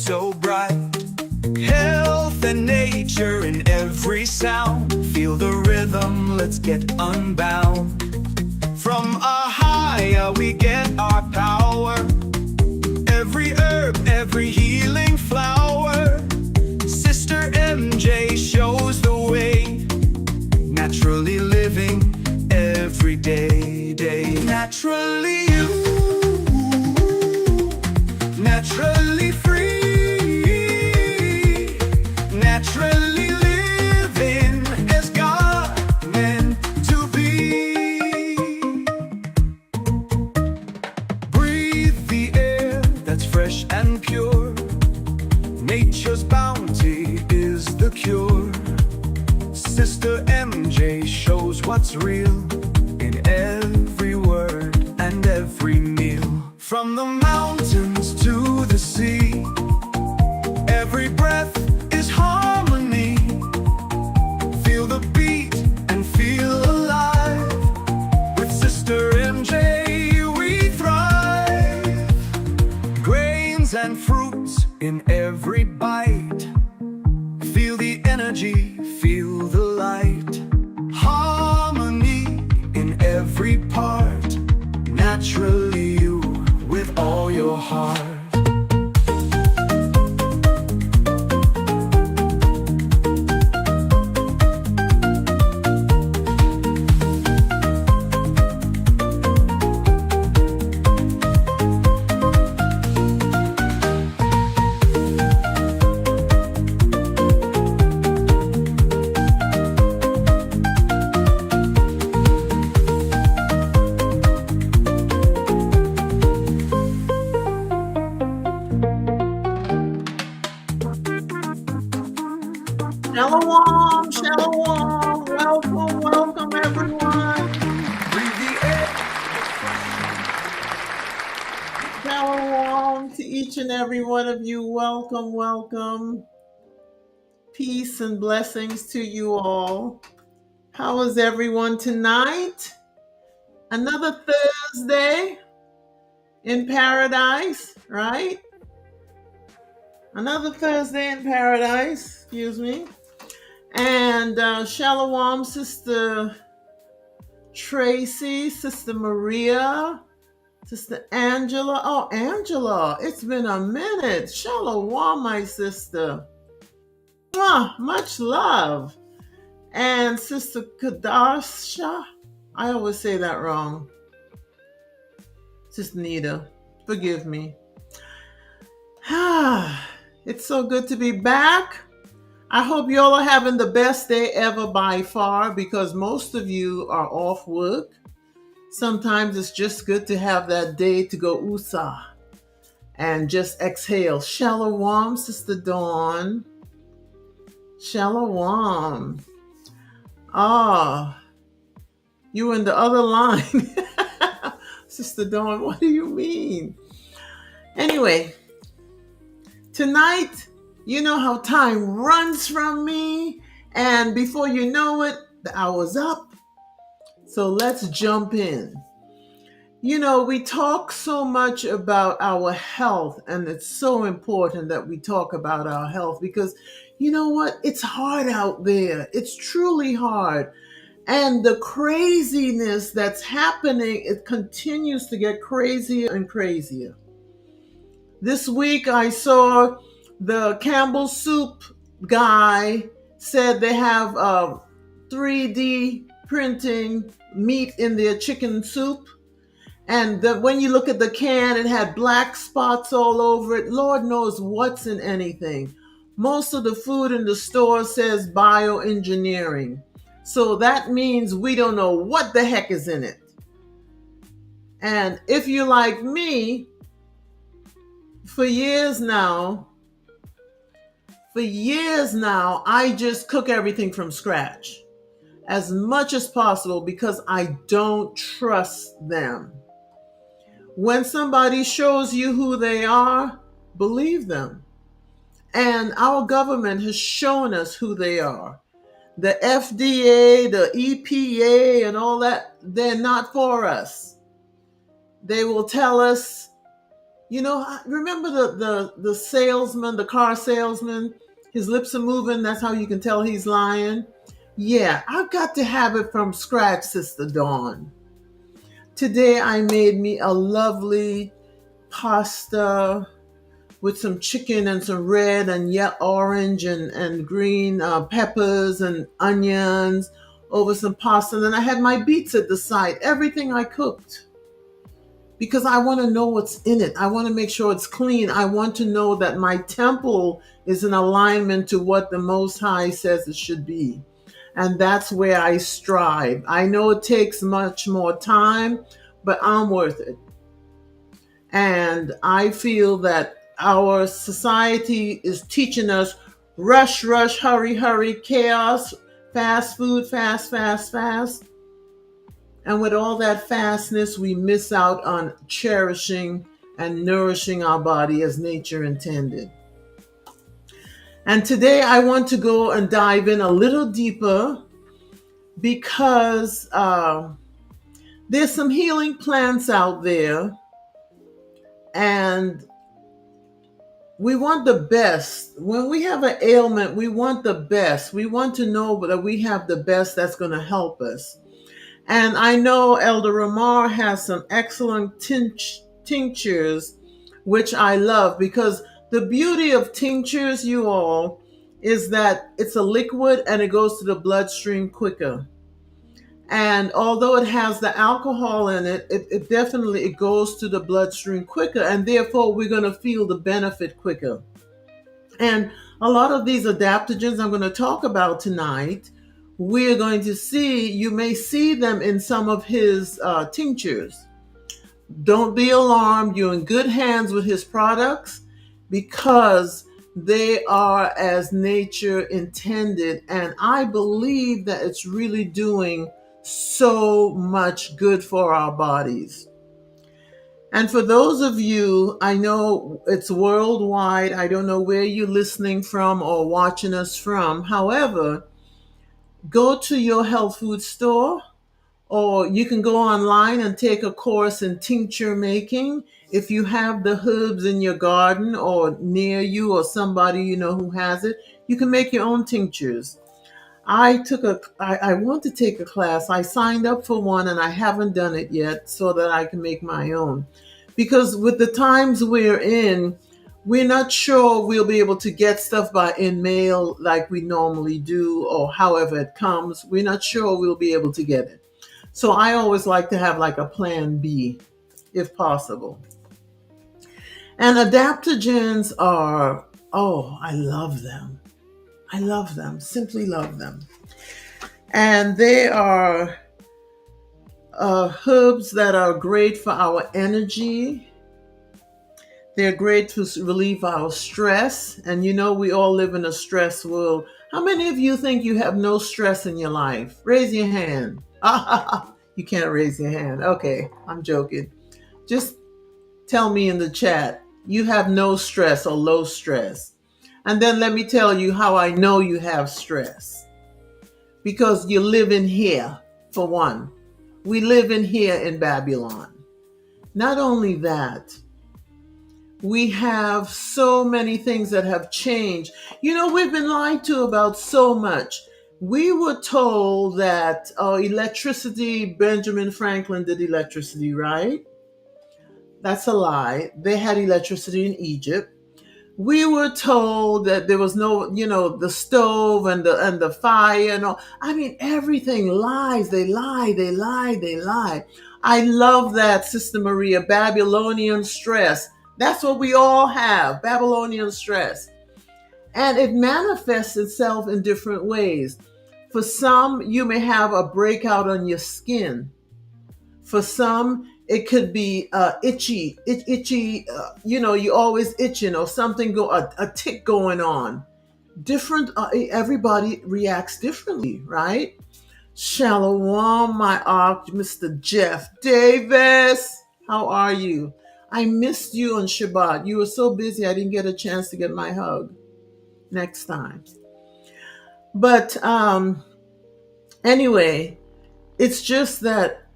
so bright. Health and nature in every sound. Feel the rhythm, let's get unbound. From Ahaya we get our power. Every herb, every healing flower. Sister MJ shows the way. Naturally living every day. Naturally you, naturally free, naturally living as God meant to be. Breathe the air that's fresh and pure. Nature's bounty is the cure. Sister MJ shows what's real in every word and every meal. From the mountains to the sea, every breath is harmony. Feel the beat and feel alive. With Sister MJ we thrive. Grains and fruits in every bite. Feel the energy, feel the light. Harmony in every part. Naturally you, with all your heart. Shalom, shalom, welcome everyone. Breathe the air. Shalom to each and every one of you. Welcome. Peace and blessings to you all. How is everyone tonight? Another Thursday in paradise, right? Another Thursday in paradise, excuse me. And shalom, Sister Tracy, Sister Maria, Sister Angela. Oh, Angela, it's been a minute. Shalom, my sister. Mwah, much love. And Sister Kadasha. I always say that wrong. Sister Nita, forgive me. It's so good to be back. I hope you all are having the best day ever by far, because most of you are off work. Sometimes it's just good to have that day to go USA and just exhale. Shalom, Sister Dawn. Shalom. You in the other line. Sister Dawn, what do you mean? Anyway, tonight, you know how time runs from me, and before you know it, the hour's up. So let's jump in. You know, we talk so much about our health, and it's so important that we talk about our health because, you know what? It's hard out there. It's truly hard. And the craziness that's happening, it continues to get crazier and crazier. This week I saw the Campbell Soup guy said they have 3D printing meat in their chicken soup. And that when you look at the can, it had black spots all over it. Lord knows what's in anything. Most of the food in the store says bioengineering. So that means we don't know what the heck is in it. And if you're like me, for years now, I just cook everything from scratch as much as possible because I don't trust them. When somebody shows you who they are, believe them. And our government has shown us who they are. The FDA, the EPA, and all that, they're not for us. They will tell us, Remember the salesman, the car salesman? His lips are moving. That's how you can tell he's lying. Yeah, I've got to have it from scratch, Sister Dawn. Today I made me a lovely pasta with some chicken and some red and orange and green peppers and onions over some pasta. And then I had my beets at the side, everything I cooked. Because I want to know what's in it. I want to make sure it's clean. I want to know that my temple is in alignment to what the Most High says it should be. And that's where I strive. I know it takes much more time, but I'm worth it. And I feel that our society is teaching us rush, rush, hurry, hurry, chaos, fast food, fast, fast, fast. And with all that fastness, we miss out on cherishing and nourishing our body as nature intended. And today I want to go and dive in a little deeper because there's some healing plants out there, and we want the best. When we have an ailment, we want the best. We want to know that we have the best that's going to help us. And I know Elder Ramar has some excellent tinctures, which I love, because the beauty of tinctures, you all, is that it's a liquid and it goes to the bloodstream quicker. And although it has the alcohol in it, it definitely it goes to the bloodstream quicker, and therefore we're going to feel the benefit quicker. And a lot of these adaptogens I'm going to talk about tonight, we're going to see, you may see them in some of his tinctures. Don't be alarmed. You're in good hands with his products because they are as nature intended. And I believe that it's really doing so much good for our bodies. And for those of you, I know it's worldwide. I don't know where you're listening from or watching us from. However, go to your health food store, or you can go online and take a course in tincture making. If you have the herbs in your garden or near you or somebody you know who has it, you can make your own tinctures. I want to take a class. I signed up for one and I haven't done it yet so that I can make my own. Because with the times we're in, we're not sure we'll be able to get stuff in mail like we normally do, or however it comes. We're not sure we'll be able to get it. So I always like to have like a plan B, if possible. And adaptogens are, oh, I love them. I love them, simply love them. And they are herbs that are great for our energy. They're great to relieve our stress. And you know, we all live in a stress world. How many of you think you have no stress in your life? Raise your hand. You can't raise your hand. Okay, I'm joking. Just tell me in the chat, you have no stress or low stress. And then let me tell you how I know you have stress. Because you live in here, for one. We live in here in Babylon. Not only that, we have so many things that have changed. You know, we've been lied to about so much. We were told that electricity, Benjamin Franklin did electricity, right? That's a lie. They had electricity in Egypt. We were told that there was no, the stove and the fire and all. I mean, everything lies. They lie, they lie, they lie. I love that, Sister Maria, Babylonian stress. That's what we all have, Babylonian stress. And it manifests itself in different ways. For some, you may have a breakout on your skin. For some, it could be itchy, you're always itching or something, a tick going on. Different, everybody reacts differently, right? Shalom, my arch, Mr. Jeff Davis. How are you? I missed you on Shabbat. You were so busy, I didn't get a chance to get my hug. Next time. But anyway, it's just that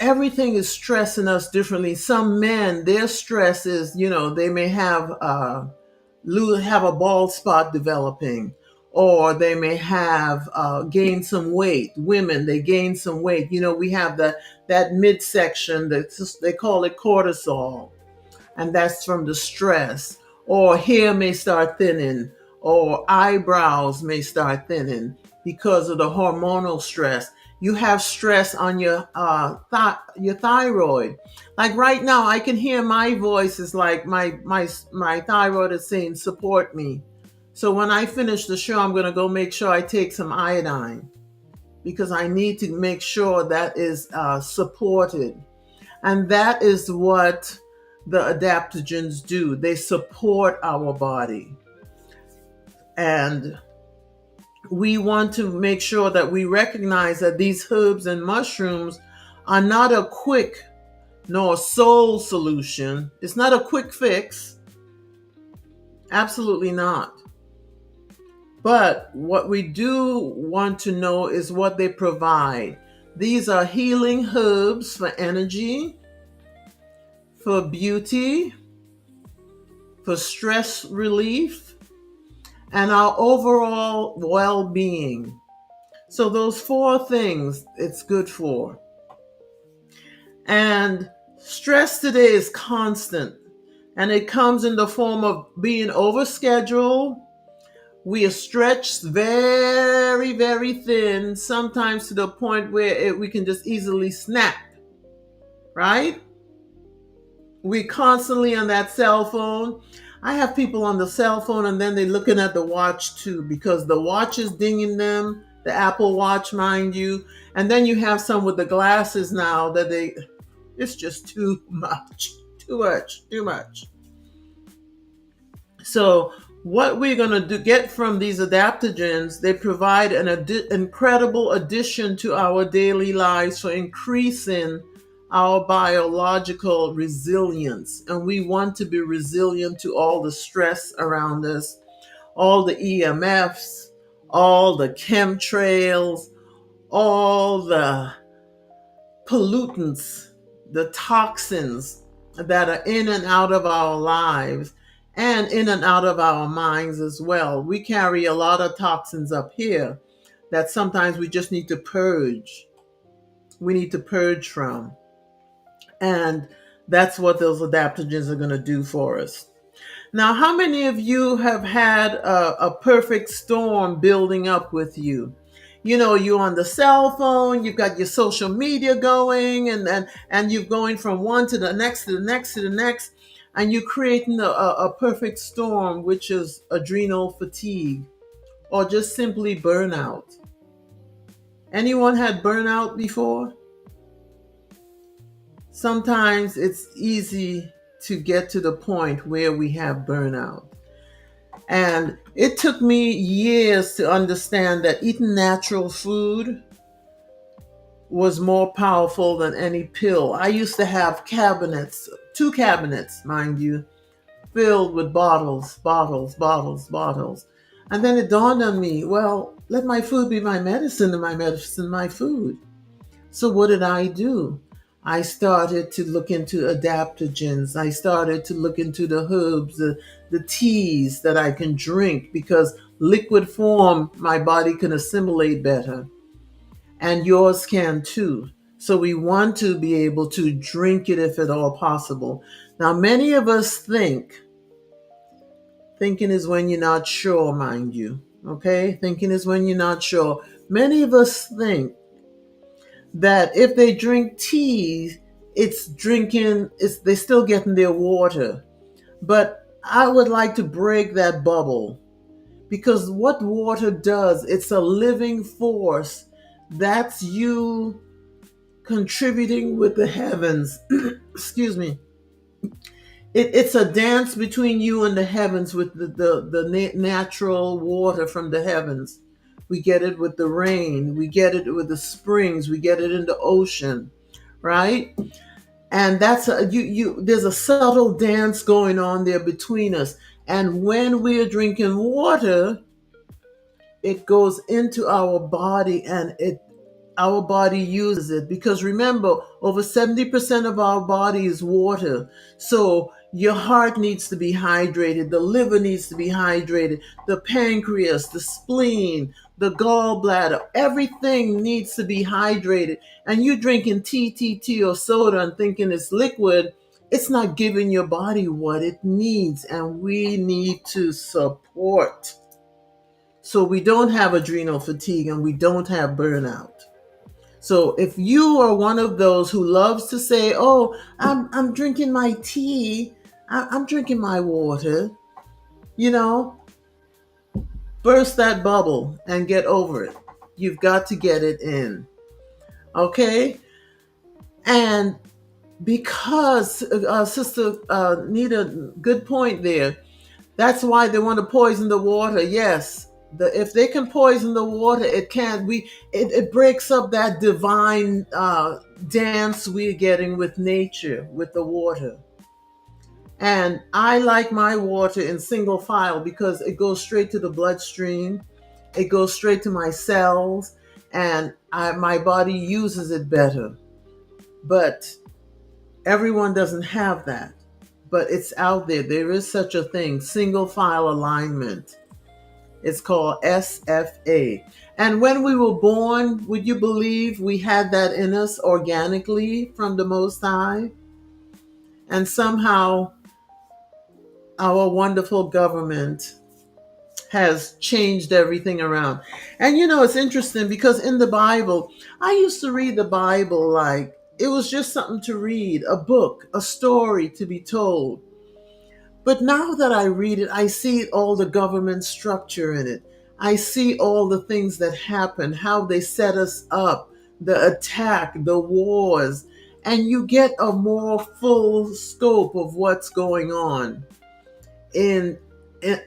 everything is stressing us differently. Some men, their stress is, they may have a bald spot developing, or they may have gained some weight. Women, they gain some weight. We have that midsection they call it cortisol, and that's from the stress. Or hair may start thinning, or eyebrows may start thinning because of the hormonal stress. You have stress on your thyroid. Like right now, I can hear my voice is like my thyroid is saying, "Support me." So when I finish the show, I'm gonna go make sure I take some iodine, because I need to make sure that is supported. And that is what the adaptogens do. They support our body. And we want to make sure that we recognize that these herbs and mushrooms are not a quick nor sole solution. It's not a quick fix. Absolutely not. But what we do want to know is what they provide. These are healing herbs for energy, for beauty, for stress relief, and our overall well-being. So those 4 things it's good for. And stress today is constant, and it comes in the form of being overscheduled. We are stretched very, very thin, sometimes to the point where we can just easily snap, right? We're constantly on that cell phone. I have people on the cell phone, and then they're looking at the watch too, because the watch is dinging them, the Apple Watch, mind you. And then you have some with the glasses now that it's just too much. So what we're going to get from these adaptogens, they provide an incredible addition to our daily lives for increasing our biological resilience. And we want to be resilient to all the stress around us, all the EMFs, all the chemtrails, all the pollutants, the toxins that are in and out of our lives and in and out of our minds as well. We carry a lot of toxins up here that sometimes we just need to purge. We need to purge from. And that's what those adaptogens are going to do for us. Now, how many of you have had a perfect storm building up with you? You're on the cell phone, you've got your social media going, and you're going from one to the next, to the next, to the next, and you're creating a perfect storm, which is adrenal fatigue or just simply burnout. Anyone had burnout before? Sometimes it's easy to get to the point where we have burnout. And it took me years to understand that eating natural food was more powerful than any pill. I used to have cabinets, 2 cabinets, mind you, filled with bottles. And then it dawned on me, well, let my food be my medicine and my medicine my food. So what did I do? I started to look into adaptogens. I started to look into the herbs, the teas that I can drink, because liquid form, my body can assimilate better. And yours can too. So we want to be able to drink it if at all possible. Now, many of us thinking is when you're not sure, mind you. Okay? Thinking is when you're not sure. Many of us think that if they drink tea, they're still getting their water. But I would like to break that bubble, because what water does, it's a living force. That's you contributing with the heavens. Excuse me. It's a dance between you and the heavens with the natural water from the heavens. We get it with the rain. We get it with the springs. We get it in the ocean, right? And that's there's a subtle dance going on there between us. And when we're drinking water, it goes into our body and our body uses it, because remember, over 70% of our body is water. So your heart needs to be hydrated, the liver needs to be hydrated, the pancreas, the spleen, the gallbladder, everything needs to be hydrated. And you drinking tea or soda and thinking it's liquid, it's not giving your body what it needs, and we need to support so we don't have adrenal fatigue and we don't have burnout. So if you are one of those who loves to say, "Oh, I'm drinking my tea, I'm drinking my water," you know, burst that bubble and get over it. You've got to get it in, okay? And because Sister Nita, good point there. That's why they want to poison the water. Yes, if they can poison the water, it can. It breaks up that divine dance we're getting with nature, with the water. And I like my water in single file because it goes straight to the bloodstream. It goes straight to my cells, and my body uses it better. But everyone doesn't have that. But it's out there. There is such a thing, single file alignment. It's called SFA. And when we were born, would you believe we had that in us organically from the Most High? And somehow our wonderful government has changed everything around. And it's interesting because in the Bible, I used to read the Bible like it was just something to read, a book, a story to be told. But now that I read it, I see all the government structure in it. I see all the things that happen, how they set us up, the attack, the wars, and you get a more full scope of what's going on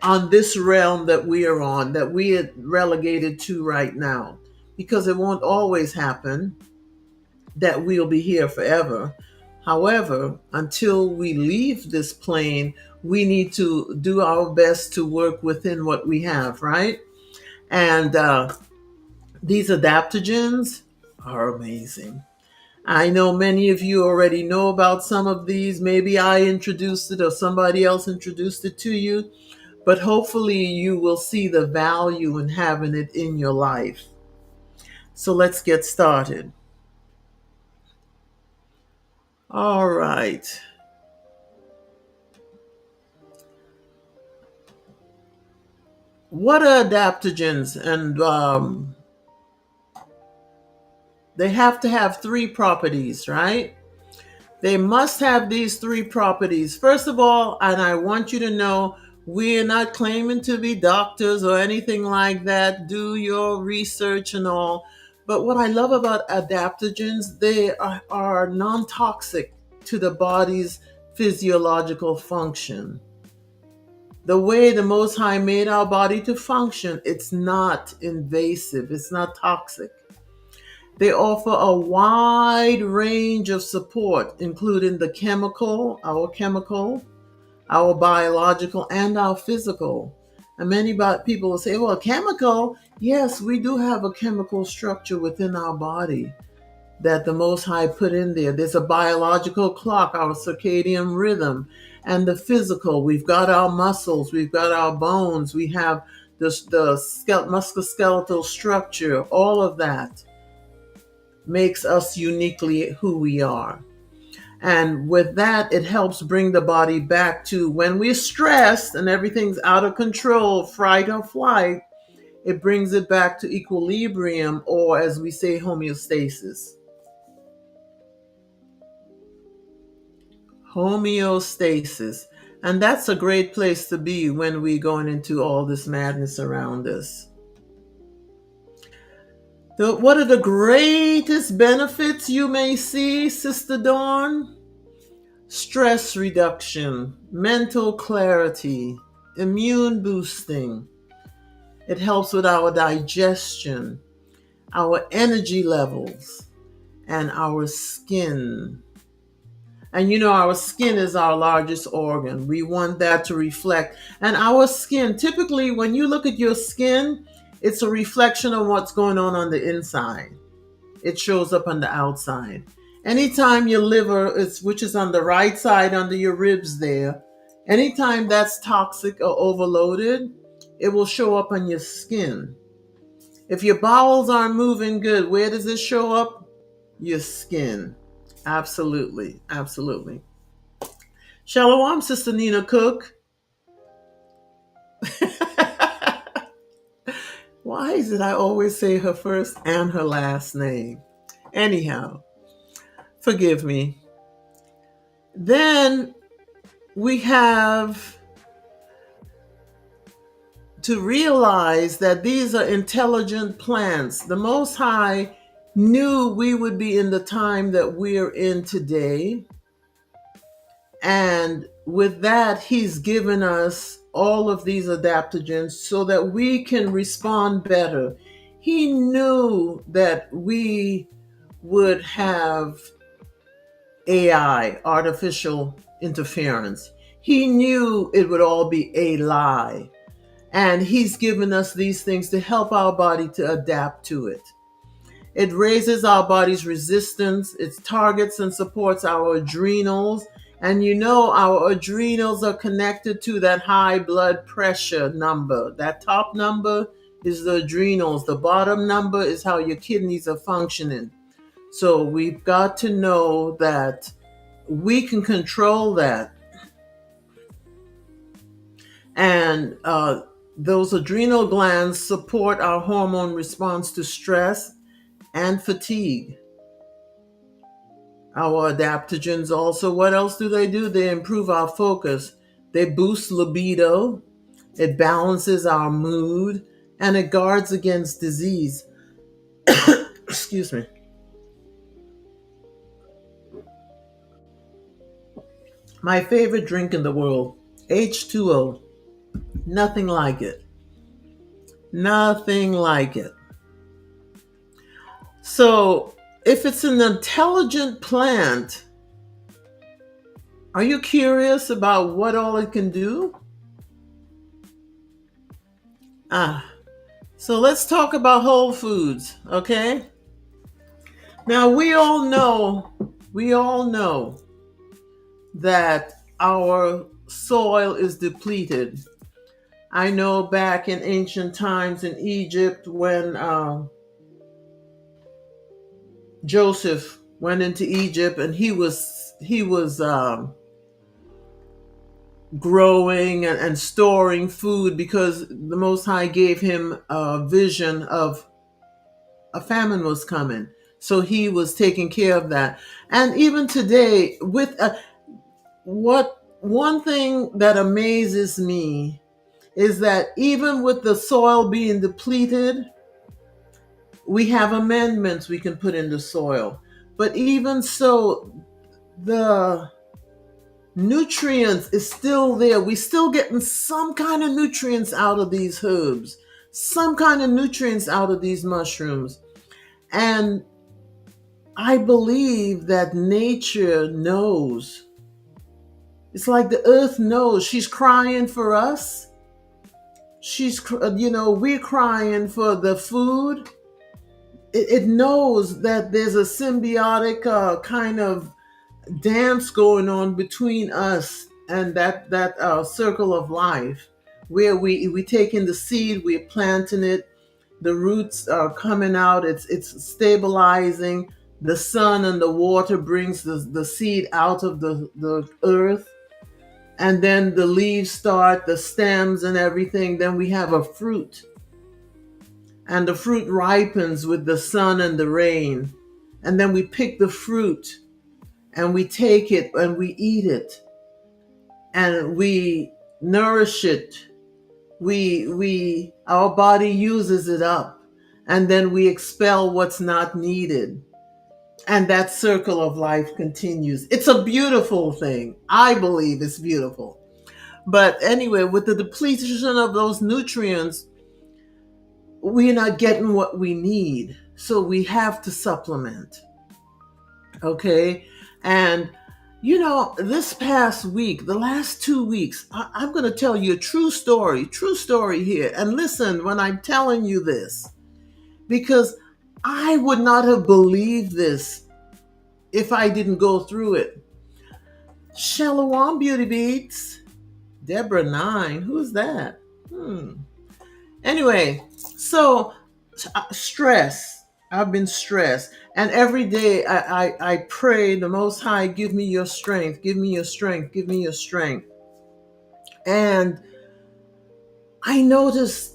on this realm that we are on, that we are relegated to right now. Because it won't always happen that we'll be here forever. However, until we leave this plane, we need to do our best to work within what we have, right? And these adaptogens are amazing. I know many of you already know about some of these. Maybe I introduced it or somebody else introduced it to you, but hopefully you will see the value in having it in your life. So let's get started. All right. What are adaptogens? And they have to have three properties, right? They must have these three properties. First of all, and I want you to know, we're not claiming to be doctors or anything like that. Do your research and all. But what I love about adaptogens, they are non-toxic to the body's physiological function. The way the Most High made our body to function, it's not invasive, it's not toxic. They offer a wide range of support, including the chemical, our biological, and our physical. And many people will say, well, chemical, yes, we do have a chemical structure within our body that the Most High put in there. There's a biological clock, our circadian rhythm, and the physical. We've got our muscles, we've got our bones, we have the musculoskeletal structure. All of that makes us uniquely who we are. And with that, it helps bring the body back to when we're stressed and everything's out of control, fright or flight, it brings it back to equilibrium, or as we say, homeostasis. Homeostasis. And that's a great place to be when we're going into all this madness around us. What are the greatest benefits you may see, Sister Dawn? Stress reduction, mental clarity, immune boosting. It helps with our digestion, our energy levels, and our skin. And our skin is our largest organ. We want that to reflect. And our skin, typically when you look at your skin, it's a reflection of what's going on the inside. it shows up on the outside. Anytime your liver is, which is on the right side under your ribs there, anytime that's toxic or overloaded, it will show up on your skin. If your bowels aren't moving good, where does it show up? Your skin. Absolutely. Absolutely. Shalom, Sister Nina Cook. Why is it I always say her first and her last name? Anyhow, forgive me. Then we have to realize that these are intelligent plants. The Most High knew we would be in the time that we're in today. And with that, He's given us all of these adaptogens so that we can respond better. He knew that we would have AI, artificial interference. He knew it would all be a lie. And He's given us these things to help our body to adapt to it. It raises our body's resistance. It targets and supports our adrenals. And you know, our adrenals are connected to that high blood pressure number. That top number is the adrenals. The bottom number is how your kidneys are functioning. So we've got to know that we can control that. And those adrenal glands support our hormone response to stress and fatigue. Our adaptogens also, what else do? They improve our focus. They boost libido. It balances our mood, and it guards against disease. Excuse me. My favorite drink in the world, H2O. Nothing like it. Nothing like it. So, if it's an intelligent plant, are you curious about what all it can do? So let's talk about whole foods, okay? Now we all know that our soil is depleted. I know back in ancient times in Egypt when Joseph went into Egypt and he was growing and storing food because the Most High gave him a vision of a famine was coming. So he was taking care of that. And even today, with one thing that amazes me is that even with the soil being depleted, we have amendments we can put in the soil. But even so, the nutrients is still there. We still getting some kind of nutrients out of these herbs, some kind of nutrients out of these mushrooms. And I believe that nature knows. It's like the earth knows. She's crying for us. We're crying for the food. It knows that there's a symbiotic kind of dance going on between us and that circle of life, where we take in the seed, we're planting it, the roots are coming out, it's stabilizing, the sun and the water brings the seed out of the earth, and then the leaves start, the stems and everything, then we have a fruit. And the fruit ripens with the sun and the rain. And then we pick the fruit and we take it and we eat it. And we nourish it. Our body uses it up. And then we expel what's not needed. And that circle of life continues. It's a beautiful thing. I believe it's beautiful. But anyway, with the depletion of those nutrients, we're not getting what we need. So we have to supplement. Okay? And, this past week, the last 2 weeks, I'm going to tell you a true story here. And listen when I'm telling you this, because I would not have believed this if I didn't go through it. Shalom, Beauty Beats. Deborah 9. Who's that? Anyway, so stress. I've been stressed. And every day I pray the Most High, give me your strength, give me your strength, give me your strength. And I noticed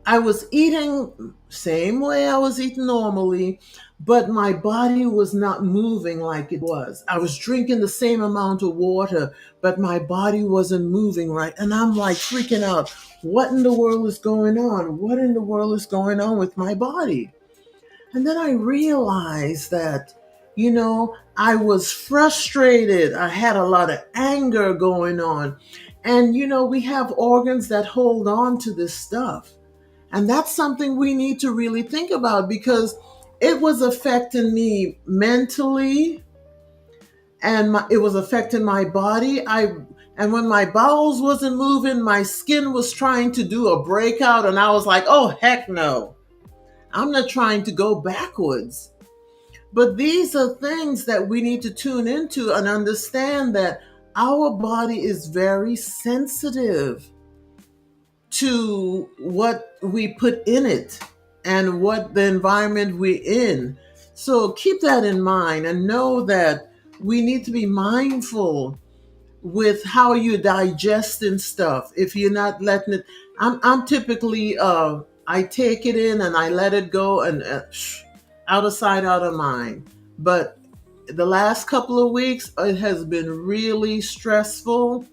I was eating same way I was eating normally, but my body was not moving like it was. I was drinking the same amount of water, but my body wasn't moving right. And I'm like freaking out. What in the world is going on? What in the world is going on with my body? And then I realized that, I was frustrated. I had a lot of anger going on. And, we have organs that hold on to this stuff. And that's something we need to really think about because it was affecting me mentally and it was affecting my body. And when my bowels wasn't moving, my skin was trying to do a breakout and I was like, oh, heck no. I'm not trying to go backwards. But these are things that we need to tune into and understand that our body is very sensitive to what we put in it and what the environment we're in. So keep that in mind and know that we need to be mindful with how you digesting stuff. If you're not letting it, I'm typically I take it in and I let it go and out of sight, out of mind. But the last couple of weeks, it has been really stressful.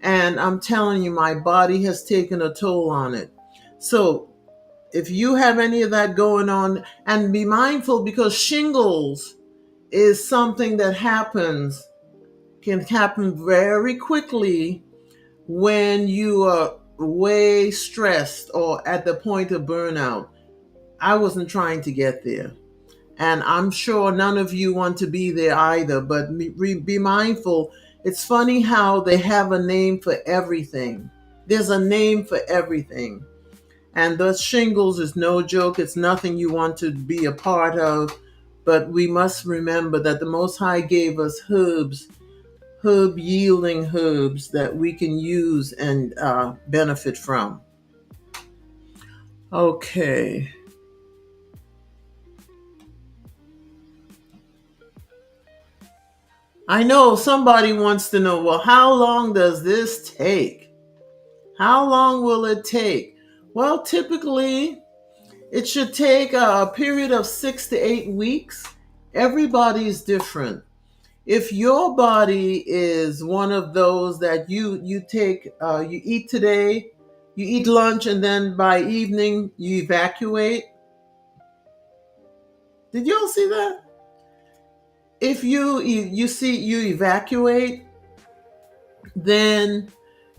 And I'm telling you, my body has taken a toll on it. So if you have any of that going on, and be mindful because shingles is something that can happen very quickly when you are way stressed or at the point of burnout. I wasn't trying to get there. And I'm sure none of you want to be there either, but be mindful. It's funny how they have a name for everything. There's a name for everything. And thus shingles is no joke. It's nothing you want to be a part of. But we must remember that the Most High gave us herbs, herb-yielding herbs that we can use and benefit from. Okay. I know somebody wants to know, well, how long does this take? How long will it take? Well, typically, it should take a period of 6 to 8 weeks. Everybody's different. If your body is one of those that you eat today, you eat lunch, and then by evening you evacuate. Did you all see that? If you evacuate, then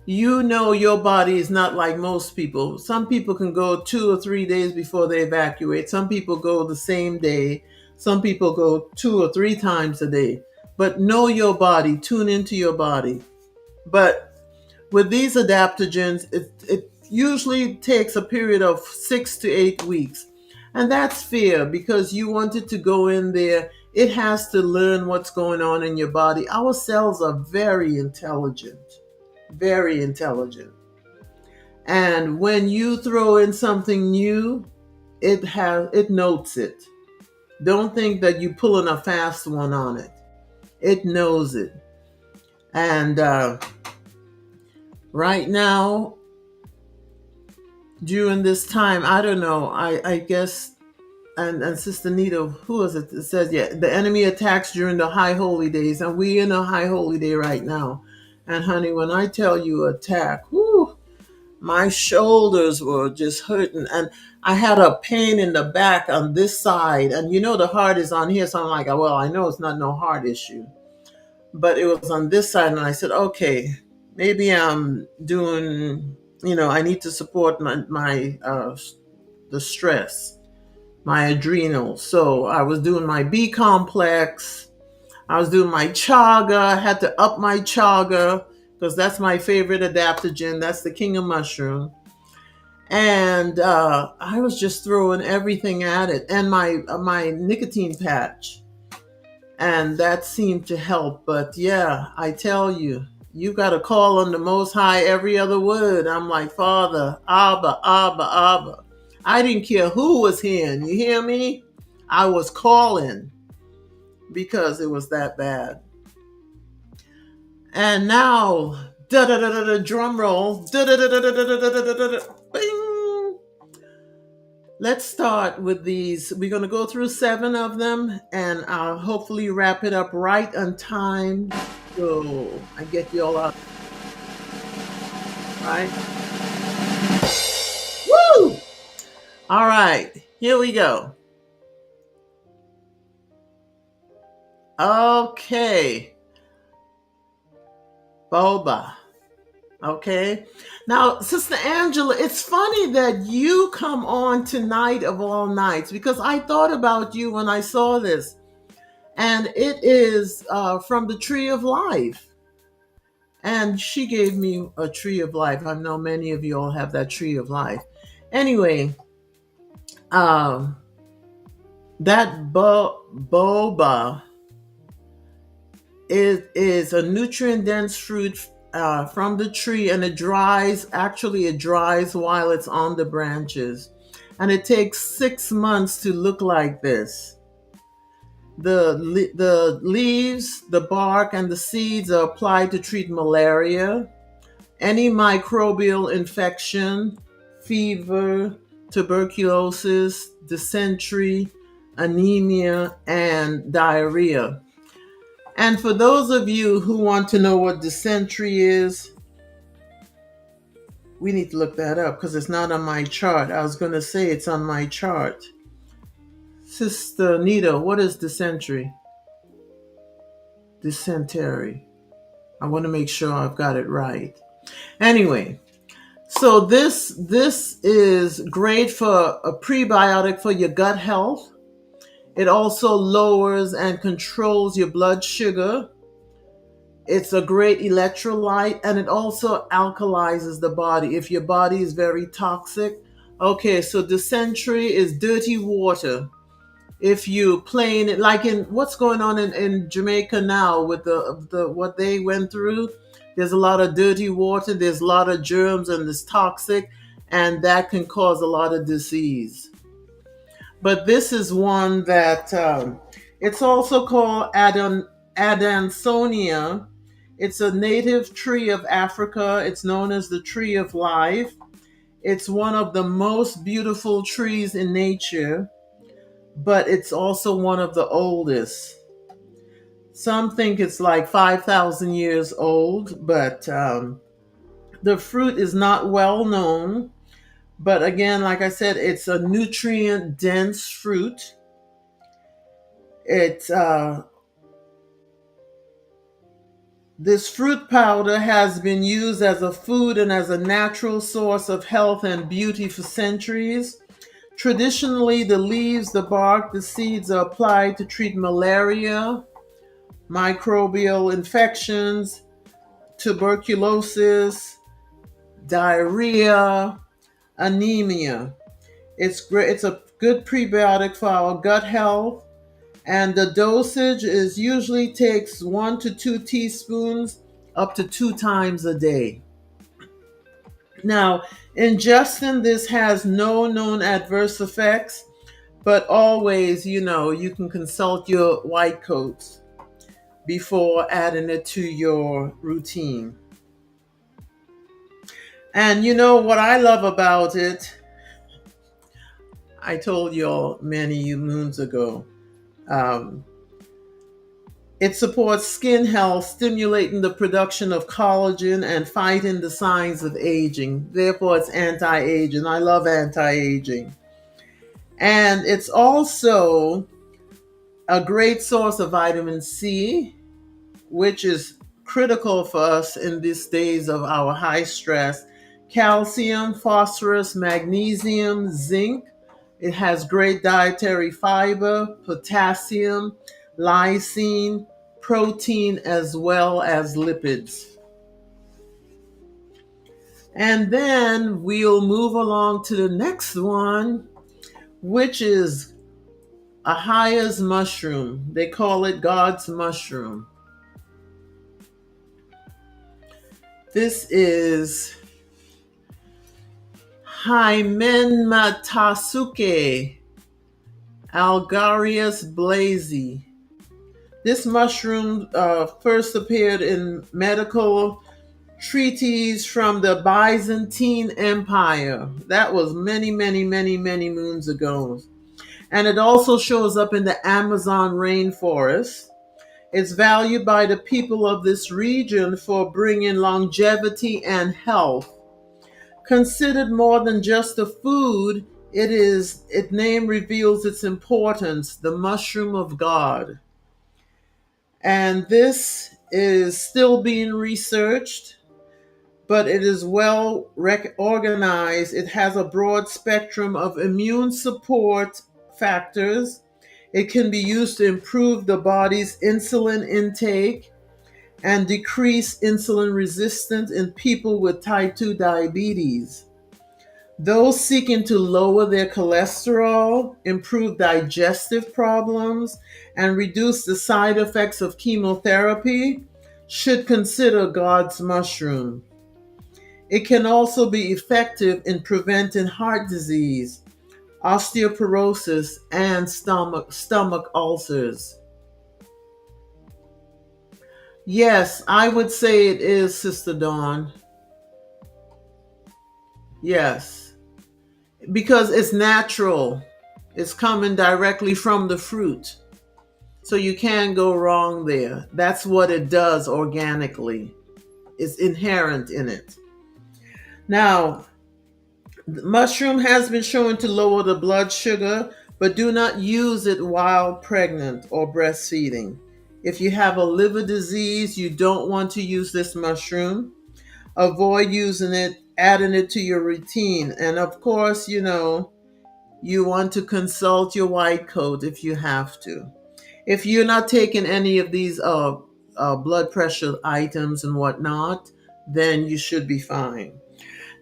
your body is not like most people. Some people can go 2 or 3 days before they evacuate. Some people go the same day. Some people go 2 or 3 times a day. But know your body, tune into your body. But with these adaptogens, it usually takes a period of 6 to 8 weeks. And that's fair because you want it to go in there. It has to learn what's going on in your body. Our cells are very intelligent. Very intelligent. And when you throw in something new, it notes it. Don't think that you're pulling a fast one on it. It knows it. And right now, during this time, I don't know, I guess, and Sister Nita, who was it? It says, yeah, the enemy attacks during the high holy days, and we're in a high holy day right now. And honey, when I tell you attack, whoo, my shoulders were just hurting. And I had a pain in the back on this side. And the heart is on here. So I'm like, well, I know it's not no heart issue. But it was on this side. And I said, okay, maybe I'm doing, I need to support the stress, my adrenals. So I was doing my B complex. I was doing my chaga. I had to up my chaga because that's my favorite adaptogen. That's the king of mushroom. And I was just throwing everything at it, and my nicotine patch, and that seemed to help. But yeah, I tell you, you got to call on the Most High every other word. I'm like, Father, Abba, Abba, Abba. I didn't care who was hearing. You hear me? I was calling because it was that bad. And now, da da da da da, drum roll, da da da da da da da da da da da, bing. Let's start with these. We're going to go through 7 of them, and I'll hopefully wrap it up right on time. So I get you all out, right? Woo! All right, here we go. Okay. Boba. Okay. Now, Sister Angela, it's funny that you come on tonight of all nights because I thought about you when I saw this. And it is from the Tree of Life. And she gave me a Tree of Life. I know many of you all have that Tree of Life. Anyway, um, that boba is a nutrient dense fruit from the tree, and it dries. Actually, it dries while it's on the branches, and it takes 6 months to look like this. The leaves, the bark, and the seeds are applied to treat malaria, any microbial infection, fever, tuberculosis, dysentery, anemia, and diarrhea. And for those of you who want to know what dysentery is, we need to look that up because it's not on my chart. I was going to say it's on my chart. Sister Nita, what is dysentery? Dysentery. I want to make sure I've got it right. Anyway, so this is great for a prebiotic for your gut health. It also lowers and controls your blood sugar. It's a great electrolyte, and it also alkalizes the body if your body is very toxic. Okay, so dysentery is dirty water. If you plain it, like in what's going on in Jamaica now with the what they went through, there's a lot of dirty water, there's a lot of germs, and it's toxic, and that can cause a lot of disease. But this is one that it's also called Adansonia. It's a native tree of Africa. It's known as the tree of life. It's one of the most beautiful trees in nature, but it's also one of the oldest. Some think it's like 5,000 years old, but the fruit is not well known. But again, like I said, it's a nutrient dense fruit. It's This fruit powder has been used as a food and as a natural source of health and beauty for centuries. Traditionally, the leaves, the bark, the seeds are applied to treat malaria, microbial infections, tuberculosis, diarrhea, anemia. It's great. It's a good prebiotic for our gut health, and the dosage is usually takes 1 to 2 teaspoons up to 2 times a day. Now, ingesting this has no known adverse effects, but always, you can consult your white coats before adding it to your routine. And you know what I love about it? I told you all many moons ago. It supports skin health, stimulating the production of collagen and fighting the signs of aging. Therefore, it's anti-aging. I love anti-aging. And it's also a great source of vitamin C, which is critical for us in these days of our high stress. Calcium, phosphorus, magnesium, zinc. It has great dietary fiber, potassium, lysine, protein, as well as lipids. And then we'll move along to the next one, which is Ahaya's mushroom. They call it God's mushroom. This is Hymenmatasuke Algarius blazy. This mushroom first appeared in medical treatises from the Byzantine Empire. That was many, many, many, many moons ago. And it also shows up in the Amazon rainforest. It's valued by the people of this region for bringing longevity and health. Considered more than just a food, its name reveals its importance, the mushroom of God. And this is still being researched, but it is well organized. It has a broad spectrum of immune support factors. It can be used to improve the body's insulin intake and decrease insulin resistance in people with type 2 diabetes. Those seeking to lower their cholesterol, improve digestive problems, and reduce the side effects of chemotherapy should consider God's mushroom. It can also be effective in preventing heart disease, osteoporosis, and stomach ulcers. Yes, I would say it is, Sister Dawn. Yes, because it's natural. It's coming directly from the fruit. So you can't go wrong there. That's what it does organically. It's inherent in it. Now, the mushroom has been shown to lower the blood sugar, but do not use it while pregnant or breastfeeding. If you have a liver disease, you don't want to use this mushroom. Avoid using it, adding it to your routine. And of course, you want to consult your white coat if you have to. If you're not taking any of these blood pressure items and whatnot, then you should be fine.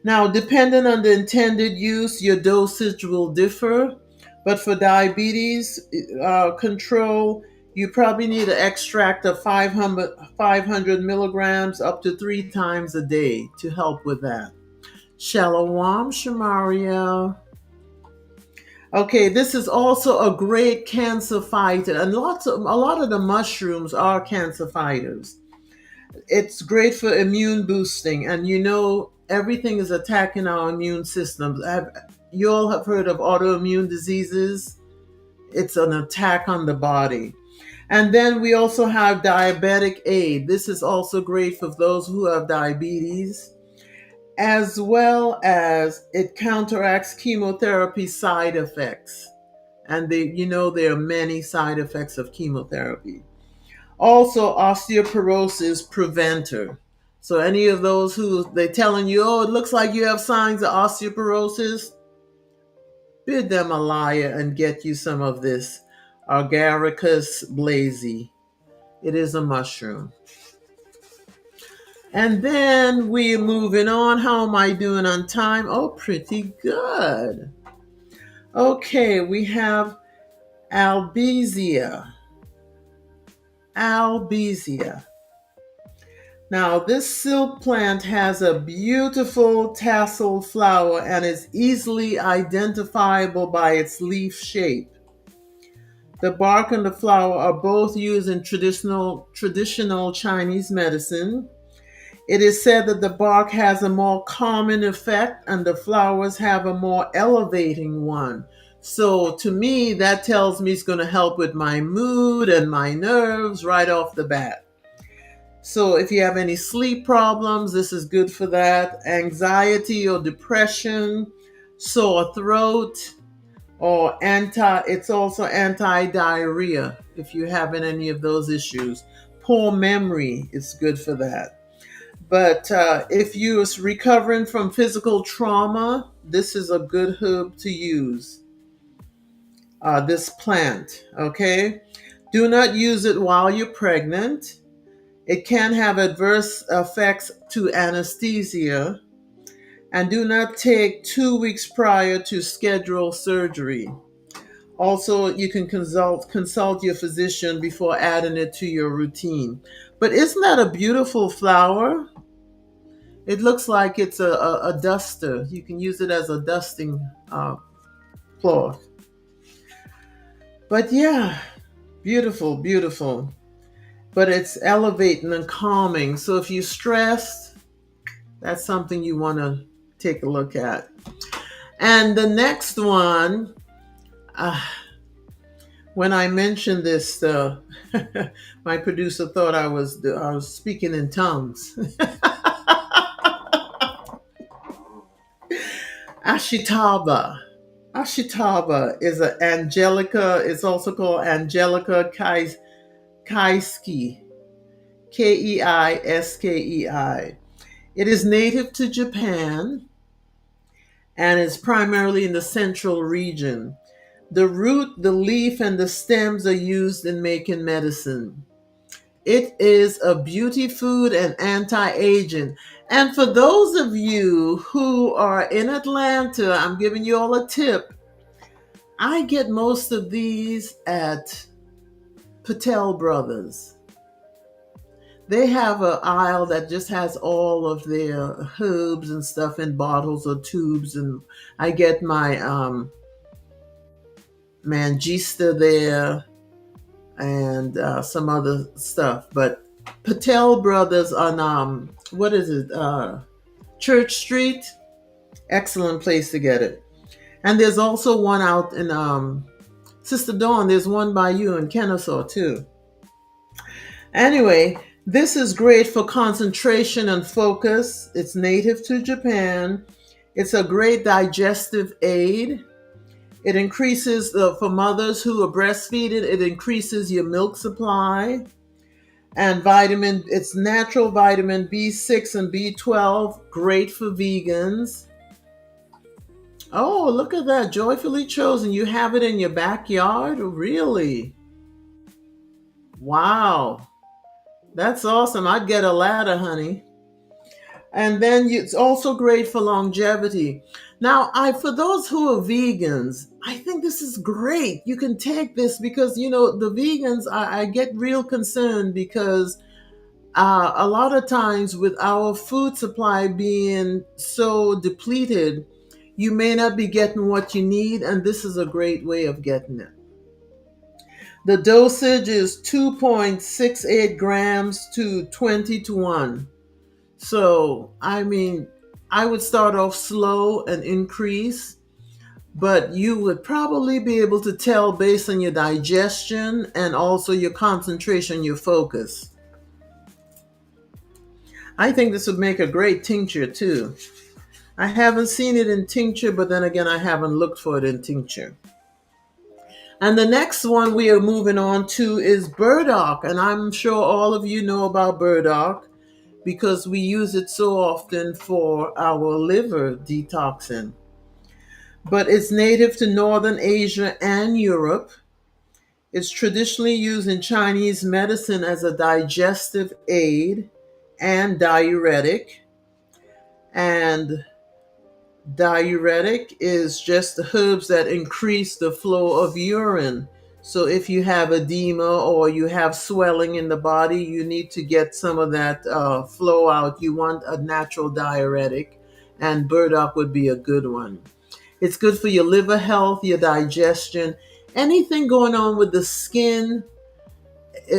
Now, depending on the intended use, your dosage will differ. But for diabetes control, you probably need an extract of 500 milligrams up to 3 times a day to help with that. Shalom, Shamaria. Okay, this is also a great cancer fighter, and a lot of the mushrooms are cancer fighters. It's great for immune boosting, and everything is attacking our immune systems. You all have heard of autoimmune diseases. It's an attack on the body. And then we also have diabetic aid. This is also great for those who have diabetes, as well as it counteracts chemotherapy side effects. And there are many side effects of chemotherapy. Also, osteoporosis preventer. So any of those who they're telling you, oh, it looks like you have signs of osteoporosis, bid them a liar and get you some of this Agaricus blazy. It is a mushroom. And then we're moving on. How am I doing on time? Oh, pretty good. Okay, we have albizia. Albizia. Now, this silk plant has a beautiful tasseled flower and is easily identifiable by its leaf shape. The bark and the flower are both used in traditional Chinese medicine. It is said that the bark has a more calming effect and the flowers have a more elevating one. So to me, that tells me it's going to help with my mood and my nerves right off the bat. So if you have any sleep problems, this is good for that. Anxiety or depression, sore throat, or it's also anti-diarrhea if you're having any of those issues. Poor memory, it's good for that. But if you're recovering from physical trauma, this is a good herb to use. This plant, okay? Do not use it while you're pregnant. It can have adverse effects to anesthesia. And do not take 2 weeks prior to scheduled surgery. Also, you can consult your physician before adding it to your routine. But isn't that a beautiful flower? It looks like it's a duster. You can use it as a dusting cloth. But yeah, beautiful, beautiful. But it's elevating and calming. So if you're stressed, that's something you want to take a look at. And the next one, uh, when I mentioned this, my producer thought I was speaking in tongues. Ashitaba. Ashitaba is an Angelica. It's also called Angelica Keiski. Keiskei. It is native to Japan and is primarily in the central region. The root, the leaf, and the stems are used in making medicine. It is a beauty food and anti-aging. And for those of you who are in Atlanta, I'm giving you all a tip. I get most of these at Patel Brothers. They have an aisle that just has all of their herbs and stuff in bottles or tubes, and I get my Mangista there and some other stuff. But Patel Brothers on what is it? Church Street. Excellent place to get it. And there's also one out in Sister Dawn. There's one by you in Kennesaw too. Anyway, this is great for concentration and focus. It's native to Japan. It's a great digestive aid. It increases, for mothers who are breastfeeding, it increases your milk supply. And it's natural vitamin B6 and B12, great for vegans. Oh, look at that, joyfully chosen. You have it in your backyard? Really? Wow. That's awesome. I'd get a ladder, honey. And then it's also great for longevity. Now, for those who are vegans, I think this is great. You can take this because, the vegans, I get real concerned because a lot of times with our food supply being so depleted, you may not be getting what you need, and this is a great way of getting it. The dosage is 2.68 grams to 20 to 1. So, I would start off slow and increase, but you would probably be able to tell based on your digestion and also your concentration, your focus. I think this would make a great tincture too. I haven't seen it in tincture, but then again, I haven't looked for it in tincture. And the next one we are moving on to is burdock. And I'm sure all of you know about burdock because we use it so often for our liver detoxing. But it's native to Northern Asia and Europe. It's traditionally used in Chinese medicine as a digestive aid and diuretic. And diuretic is just the herbs that increase the flow of urine. So if you have edema or you have swelling in the body, you need to get some of that flow out. You want a natural diuretic, and burdock would be a good one. It's good for your liver health, your digestion, anything going on with the skin.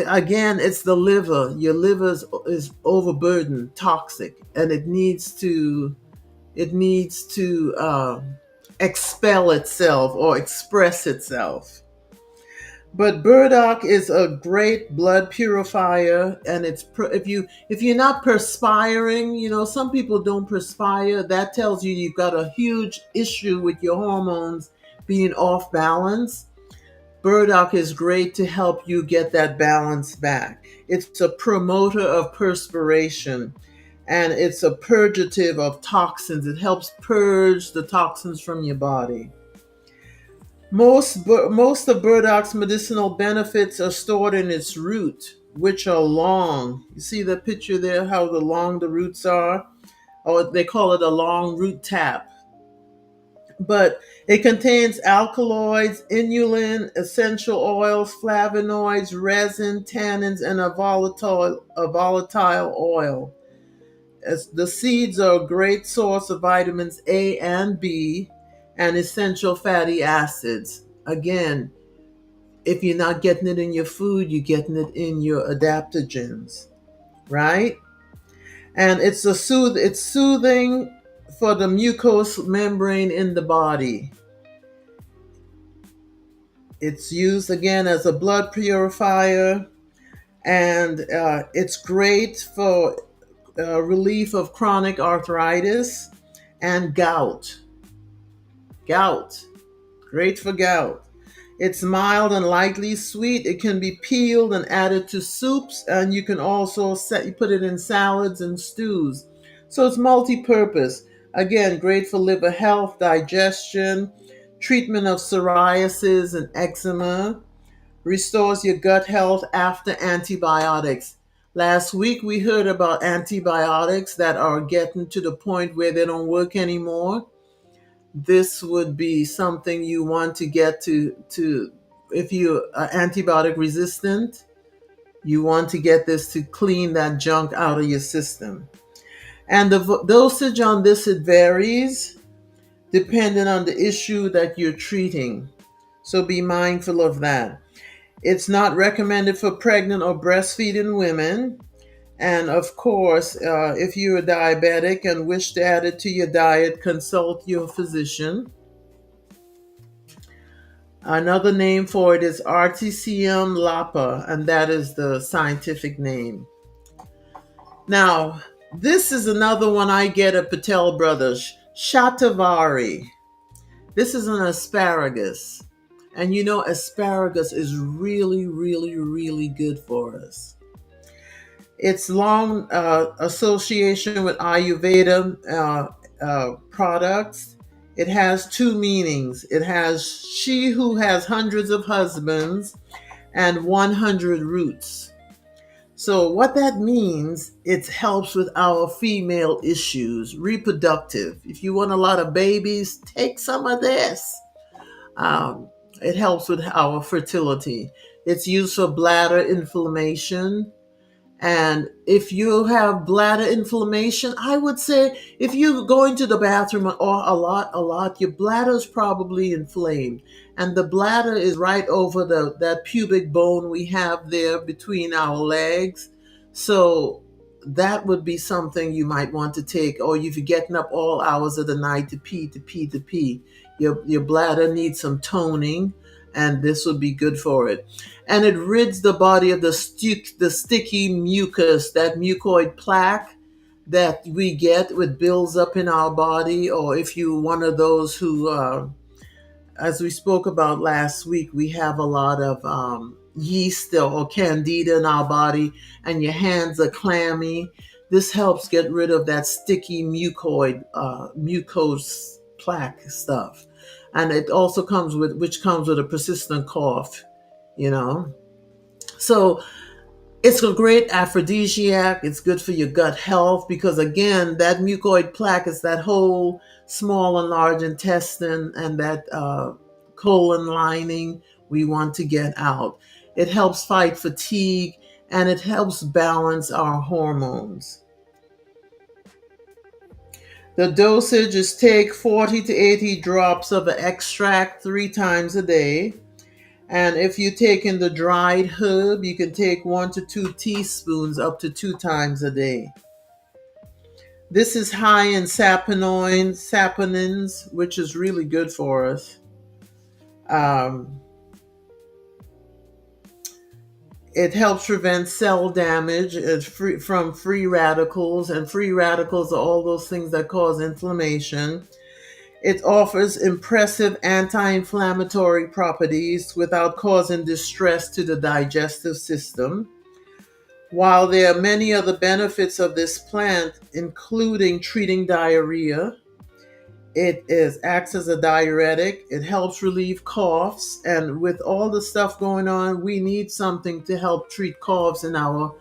Again, it's the liver. Your liver is overburdened, toxic, and it needs to expel itself or express itself. But burdock is a great blood purifier, and if you're not perspiring, some people don't perspire. That tells you you've got a huge issue with your hormones being off balance. Burdock is great to help you get that balance back. It's a promoter of perspiration. And it's a purgative of toxins. It helps purge the toxins from your body. Most of burdock's medicinal benefits are stored in its root, which are long. You see the picture there, how long the roots are? or they call it a long root tap. But it contains alkaloids, inulin, essential oils, flavonoids, resin, tannins, and a volatile oil. As the seeds are a great source of vitamins A and B and essential fatty acids. Again, if you're not getting it in your food, you're getting it in your adaptogens, right? And it's soothing for the mucous membrane in the body. It's used again as a blood purifier, and it's great for relief of chronic arthritis and gout. Gout, great for gout. It's mild and lightly sweet. It can be peeled and added to soups, and you can also put it in salads and stews. So it's multi-purpose. Again, great for liver health, digestion, treatment of psoriasis and eczema, restores your gut health after antibiotics. Last week we heard about antibiotics that are getting to the point where they don't work anymore. This would be something you want to get to if you are antibiotic resistant, you want to get this to clean that junk out of your system. And the dosage on this, it varies depending on the issue that you're treating. So be mindful of that. It's not recommended for pregnant or breastfeeding women. And of course, if you're a diabetic and wish to add it to your diet, consult your physician. Another name for it is Artemisium lapa, and that is the scientific name. Now, this is another one I get at Patel Brothers, Shatavari. This is an asparagus. And you know, asparagus is really, really, really good for us. Its long association with Ayurveda products, it has two meanings. It has she who has hundreds of husbands and 100 roots. So what that means, it helps with our female issues, reproductive. If you want a lot of babies, take some of this. It helps with our fertility. It's used for bladder inflammation. And if you have bladder inflammation, I would say if you're going to the bathroom or a lot, your bladder is probably inflamed. And the bladder is right over that pubic bone we have there between our legs. So that would be something you might want to take. Or if you're getting up all hours of the night to pee, your bladder needs some toning, and this would be good for it. And it rids the body of the sticky mucus, that mucoid plaque that we get with builds up in our body. Or if you're one of those who, as we spoke about last week, we have a lot of yeast or candida in our body, and your hands are clammy. This helps get rid of that sticky mucose plaque stuff. And it also comes with a persistent cough, you know. So it's a great aphrodisiac. It's good for your gut health because, again, that mucoid plaque is that whole small and large intestine and that colon lining we want to get out. It helps fight fatigue, and it helps balance our hormones. The dosage is take 40 to 80 drops of the extract 3 times a day. And if you take in the dried herb, you can take 1 to 2 teaspoons up to 2 times a day. This is high in saponins, which is really good for us. It helps prevent cell damage from free radicals, and free radicals are all those things that cause inflammation. It offers impressive anti-inflammatory properties without causing distress to the digestive system. While there are many other benefits of this plant, including treating diarrhea, acts as a diuretic. It helps relieve coughs, and with all the stuff going on, we need something to help treat coughs in our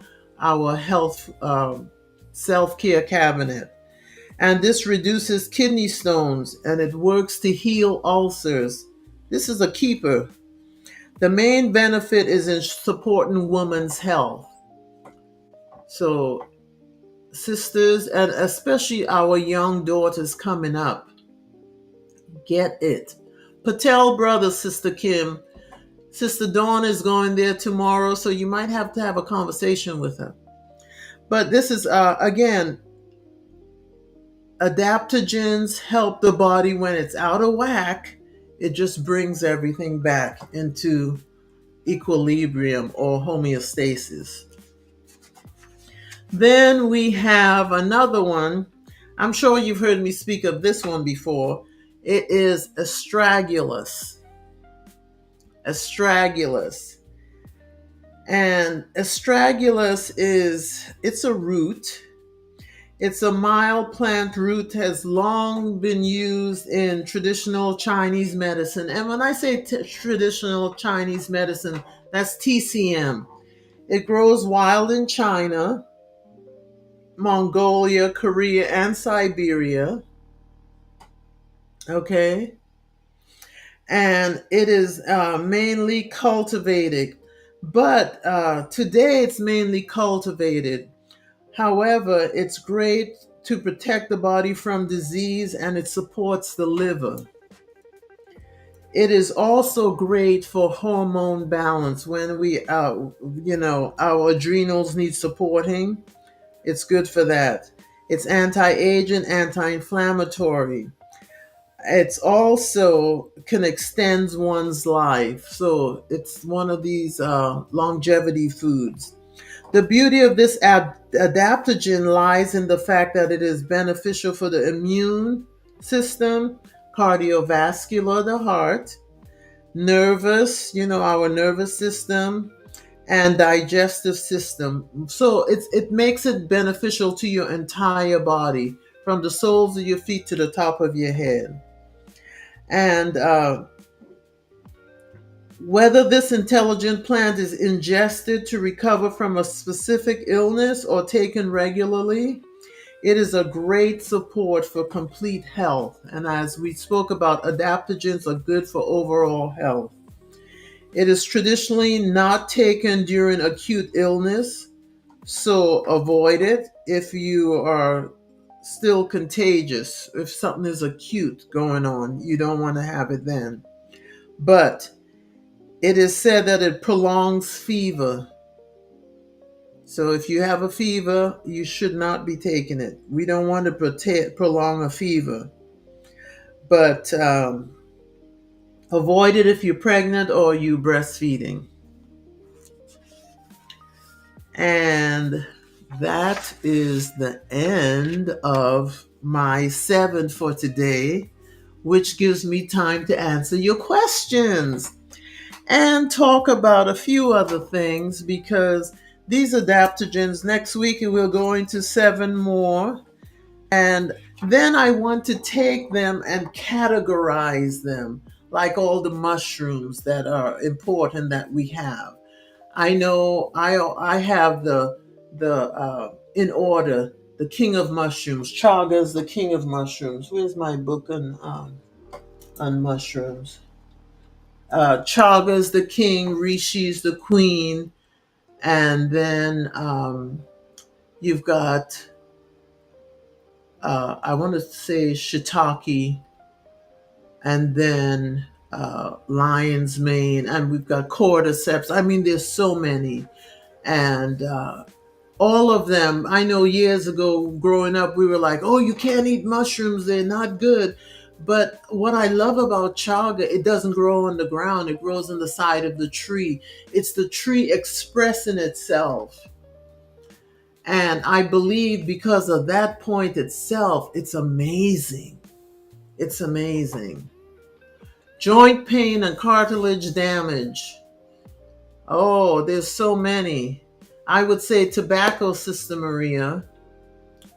health self-care cabinet. And this reduces kidney stones and it works to heal ulcers. This is a keeper. The main benefit is in supporting women's health. So, sisters, and especially our young daughters coming up, get it. Patel brothers, Sister Kim. Sister Dawn is going there tomorrow, so you might have to have a conversation with her. But this is, again, adaptogens help the body when it's out of whack. It just brings everything back into equilibrium or homeostasis. Then we have another one. I'm sure you've heard me speak of this one before. It is astragalus. Astragalus. And astragalus it's a root. It's a mild plant root, has long been used in traditional Chinese medicine. And when I say traditional Chinese medicine, that's TCM. It grows wild in China, Mongolia, Korea, and Siberia. Okay. And it is mainly cultivated. But today it's mainly cultivated. However, it's great to protect the body from disease and it supports the liver. It is also great for hormone balance when our adrenals need supporting. It's good for that. It's anti-aging, anti-inflammatory. It's also can extend one's life. So it's one of these longevity foods. The beauty of this adaptogen lies in the fact that it is beneficial for the immune system, cardiovascular, the heart, nervous, our nervous system, and digestive system. So it makes it beneficial to your entire body, from the soles of your feet to the top of your head. And whether this intelligent plant is ingested to recover from a specific illness or taken regularly, it is a great support for complete health. And as we spoke about, adaptogens are good for overall health. It is traditionally not taken during acute illness, so avoid it if you are still contagious. If something is acute going on, you don't want to have it then. But it is said that it prolongs fever. So if you have a fever, you should not be taking it. We don't want to prolong a fever. But avoid it if you're pregnant or you breastfeeding. And that is the end of my 7 for today, which gives me time to answer your questions and talk about a few other things, because these adaptogens, next week we'll go into 7 more. And then I want to take them and categorize them, like all the mushrooms that are important that we have. I know I have the in order, the king of mushrooms. Chaga is the king of mushrooms. Where's my book on mushrooms? Chaga is the king, Rishi is the queen, and then you've got I want to say shiitake, and then lion's mane, and we've got cordyceps. I mean, there's so many, and all of them. I know years ago, growing up, we were like, "Oh, you can't eat mushrooms; they're not good." But what I love about chaga, it doesn't grow on the ground; it grows on the side of the tree. It's the tree expressing itself. And I believe because of that point itself, it's amazing. It's amazing. Joint pain and cartilage damage. Oh, there's so many. I would say tobacco, Sister Maria.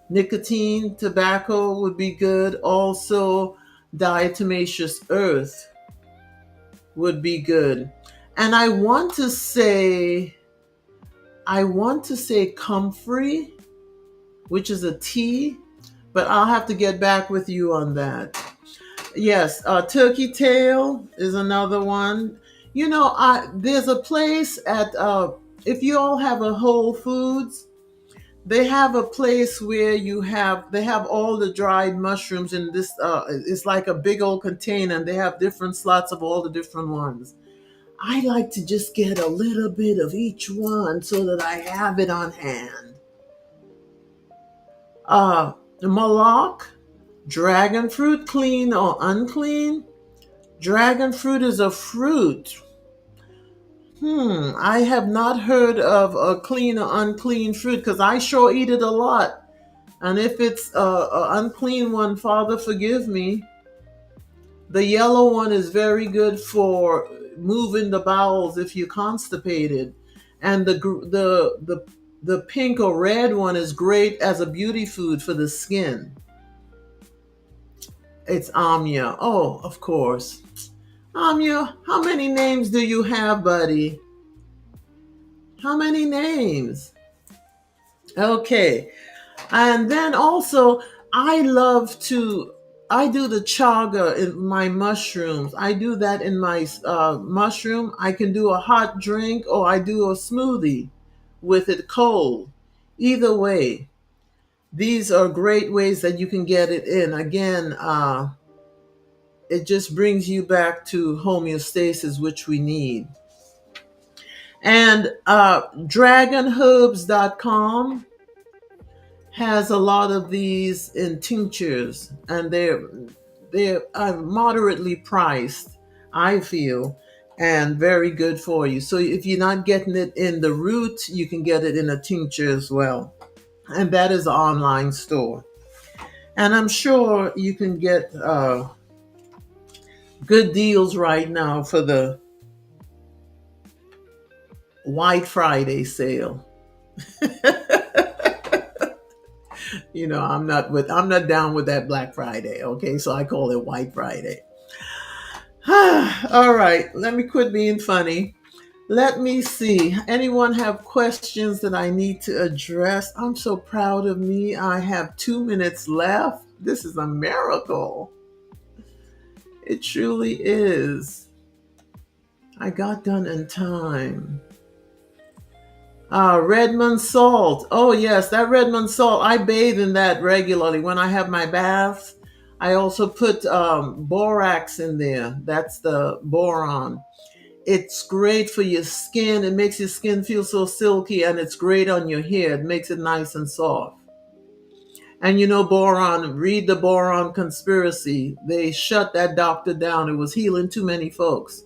Nicotine, tobacco would be good. Also, diatomaceous earth would be good. And I want to say comfrey, which is a tea, but I'll have to get back with you on that. Yes, turkey tail is another one. There's a place at if you all have a Whole Foods, they have a place where they have all the dried mushrooms in this. It's like a big old container, and they have different slots of all the different ones. I like to just get a little bit of each one so that I have it on hand. Malak, dragon fruit, clean or unclean? Dragon fruit is a fruit. I have not heard of a clean or unclean fruit because I sure eat it a lot. And if it's a unclean one, Father, forgive me. The yellow one is very good for moving the bowels if you're constipated, and the pink or red one is great as a beauty food for the skin. It's Amya. Oh, of course. Amya, how many names do you have, buddy? How many names? Okay. And then also, I do the chaga in my mushrooms. I do that in my mushroom. I can do a hot drink or I do a smoothie with it cold. Either way, these are great ways that you can get it in. Again, it just brings you back to homeostasis, which we need. And dragonherbs.com has a lot of these in tinctures, and they're moderately priced, I feel, and very good for you. So if you're not getting it in the root, you can get it in a tincture as well, and that is an online store. And I'm sure you can get good deals right now for the White Friday sale. I'm not down with that Black Friday. Okay, so I call it White Friday. All right, let me quit being funny. Let me see. Anyone have questions that I need to address? I'm so proud of me. I have 2 minutes left. This is a miracle. It truly is. I got done in time. Redmond salt. Oh yes, that Redmond salt. I bathe in that regularly when I have my baths. I also put borax in there. That's the boron. It's great for your skin. It makes your skin feel so silky, and it's great on your hair. It makes it nice and soft. And boron, read the Boron Conspiracy. They shut that doctor down. It was healing too many folks.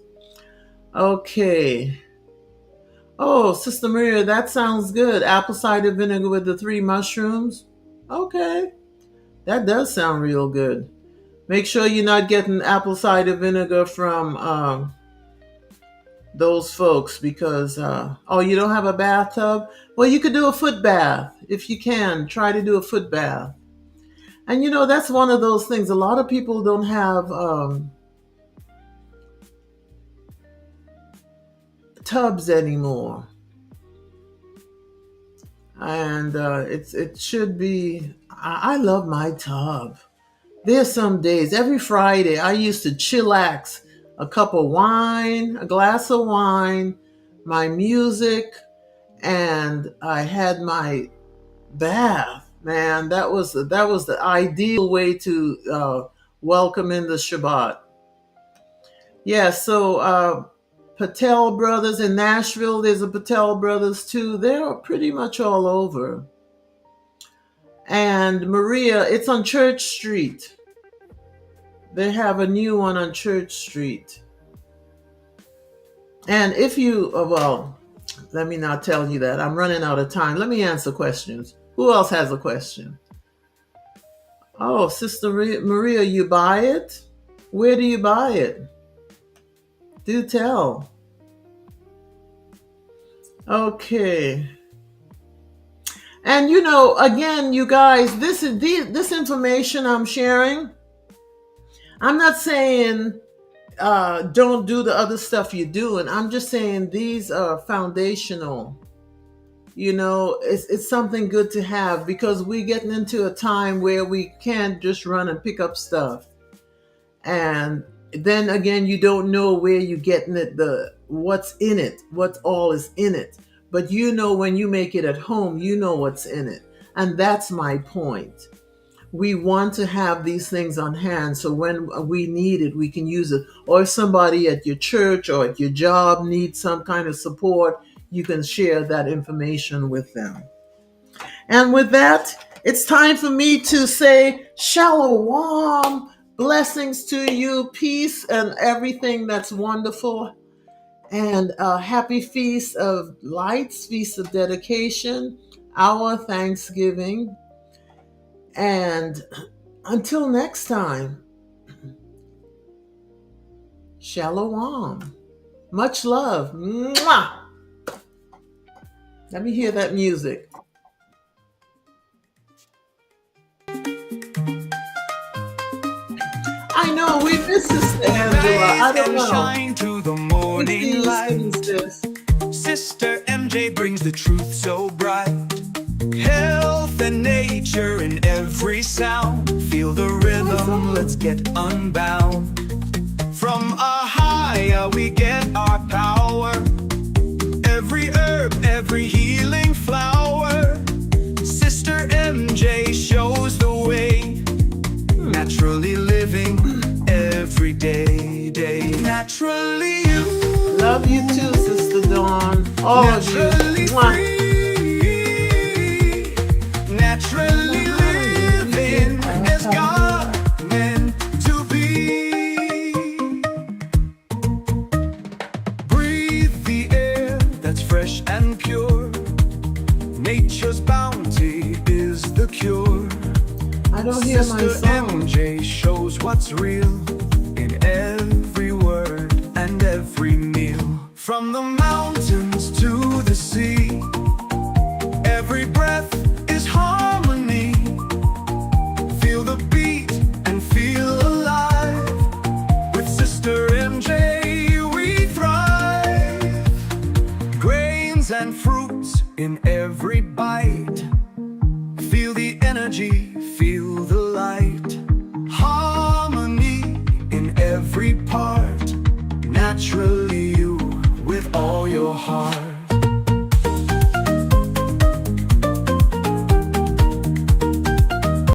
Okay. Oh, Sister Maria, that sounds good. Apple cider vinegar with the 3 mushrooms. Okay. That does sound real good. Make sure you're not getting apple cider vinegar from those folks because, you don't have a bathtub? Well, you could do a foot bath. If you can, try to do a foot bath. And that's one of those things. A lot of people don't have tubs anymore. And it should be, I love my tub. There's some days, every Friday, I used to chillax, a cup of wine, a glass of wine, my music, and I had my bath. Man, that was the ideal way to welcome in the Shabbat. Yeah, so Patel Brothers in Nashville, there's a Patel Brothers too. They're pretty much all over. And Maria, it's on Church Street. They have a new one on Church Street. And if you, let me not tell you that. I'm running out of time. Let me answer questions. Who else has a question? Oh, Sister Maria, you buy it? Where do you buy it? Do tell. Okay. And again, you guys, this information I'm sharing. I'm not saying don't do the other stuff you're doing. I'm just saying these are foundational. It's something good to have because we're getting into a time where we can't just run and pick up stuff. And then again, you don't know where you're getting it, what's in it, what all is in it. But when you make it at home, you know what's in it. And that's my point. We want to have these things on hand so when we need it, we can use it. Or if somebody at your church or at your job needs some kind of support, you can share that information with them. And with that, it's time for me to say shalom, blessings to you, peace, and everything that's wonderful. And a happy Feast of Lights, Feast of Dedication, our Thanksgiving. And until next time, shalom. Much love. Mwah! Let me hear that music. I know, we miss Sister Angela. I don't know. Shine to the morning light. Sister MJ brings the truth so bright. Health and nature in every sound. Feel the rhythm, let's get unbound. From our higher we get our power. Every herb, every healing flower. Sister MJ shows the way. Naturally living every day. Naturally you. Love you too, Sister Dawn. All of you. Free. Naturally living as God meant to be. Breathe the air that's fresh and pure. Nature's bounty is the cure. I don't hear my Sister song. MJ shows what's real in every word and every meal. From the mountains to the sea, every breath is harmony. Feel the beat and feel alive. With Sister MJ we thrive. Grains and fruits in every bite. Feel the energy, feel the light. Harmony in every part. Naturally you with all your heart.